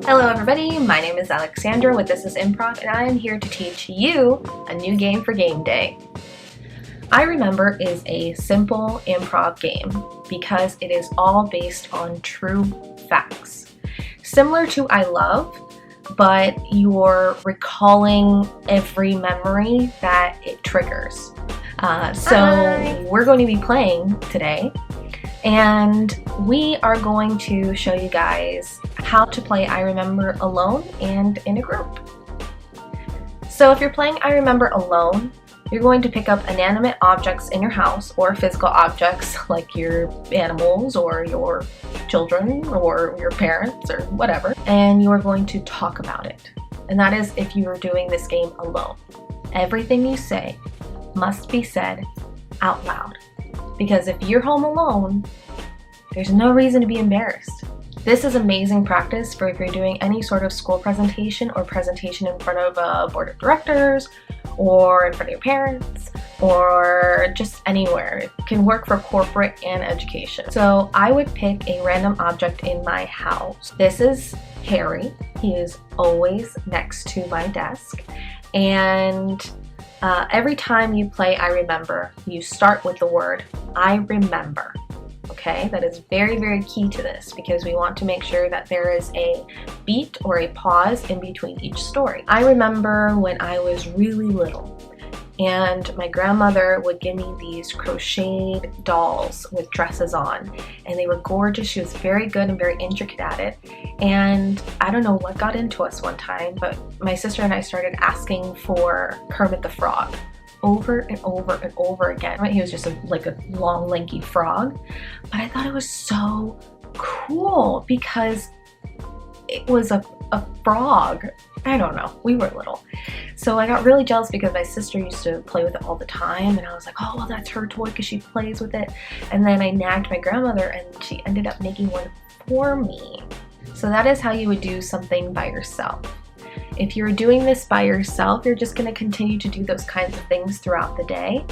Hello everybody, my name is Alexandra with This is Improv, and I am here to teach you a new game for game day. I Remember is a simple improv game because it is all based on true facts. Similar to I Love, but you're recalling every memory that it triggers. So we're going to be playing today, and we are going to show you guys how to play I Remember alone and in a group. So if you're playing I Remember alone, you're going to pick up inanimate objects in your house or physical objects like your animals or your children or your parents or whatever, and you're going to talk about it. And that is if you are doing this game alone. Everything you say must be said out loud, because if you're home alone, there's no reason to be embarrassed. This is amazing practice for if you're doing any sort of school presentation or presentation in front of a board of directors or in front of your parents or just anywhere. It can work for corporate and education. So I would pick a random object in my house. This is Harry. He is always next to my desk, and every time you play I Remember, you start with the word I remember. Okay, that is very, very key to this because we want to make sure that there is a beat or a pause in between each story. I remember when I was really little and my grandmother would give me these crocheted dolls with dresses on, and they were gorgeous. She was very good and very intricate at it, and I don't know what got into us one time, but my sister and I started asking for Kermit the Frog over and over and over again. He was just like a long, lanky frog, but I thought it was so cool because it was a frog. I don't know, we were little. So I got really jealous because my sister used to play with it all the time, and I was like, oh, well, that's her toy because she plays with it. And then I nagged my grandmother and she ended up making one for me. So that is how you would do something by yourself. If you're doing this by yourself, you're just going to continue to do those kinds of things throughout the day.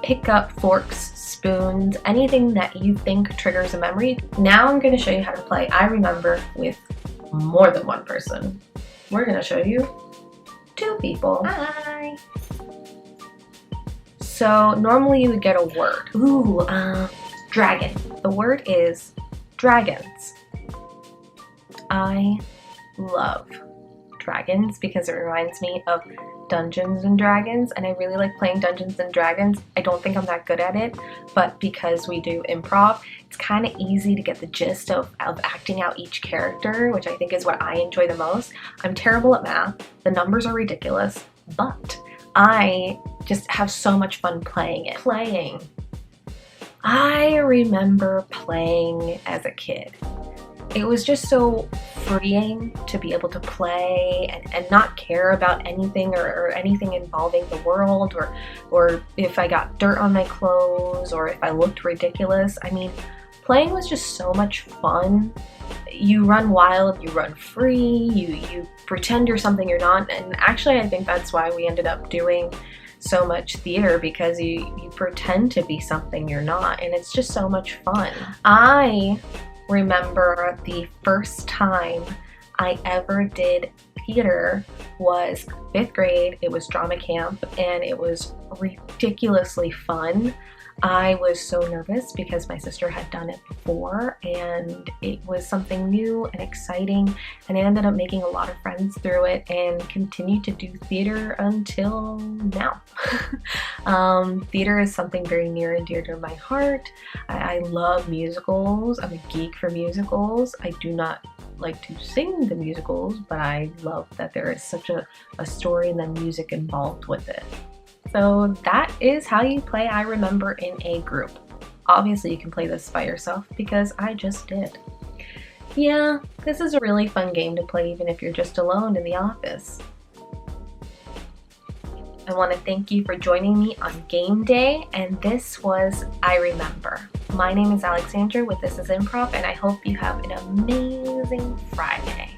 Pick up forks, spoons, anything that you think triggers a memory. Now I'm going to show you how to play I Remember with more than one person. We're going to show you two people. Hi! So normally you would get a word. Ooh, dragon. The word is dragons. I love dragons because it reminds me of Dungeons and Dragons, and I really like playing Dungeons and Dragons. I don't think I'm that good at it, but because we do improv, it's kind of easy to get the gist of acting out each character, which I think is what I enjoy the most. I'm terrible at math, the numbers are ridiculous, but I just have so much fun playing it. I remember playing as a kid. It was just so freeing to be able to play and not care about anything or anything involving the world, or if I got dirt on my clothes or if I looked ridiculous. I mean, playing was just so much fun. You run wild, you run free, you pretend you're something you're not, and actually I think that's why we ended up doing so much theater, because you pretend to be something you're not, and it's just so much fun. I remember the first time I ever did theater was 5th grade. It was drama camp, and it was ridiculously fun. I was so nervous because my sister had done it before, and it was something new and exciting, and I ended up making a lot of friends through it and continued to do theater until now. Theater is something very near and dear to my heart. I love musicals. I'm a geek for musicals. I do not like to sing the musicals, but I love that there is such a story and the music involved with it. So that is how you play I Remember in a group. Obviously you can play this by yourself because I just did. Yeah, this is a really fun game to play even if you're just alone in the office. I want to thank you for joining me on game day, and this was I Remember. My name is Alexandra with This is Improv, and I hope you have an amazing Friday.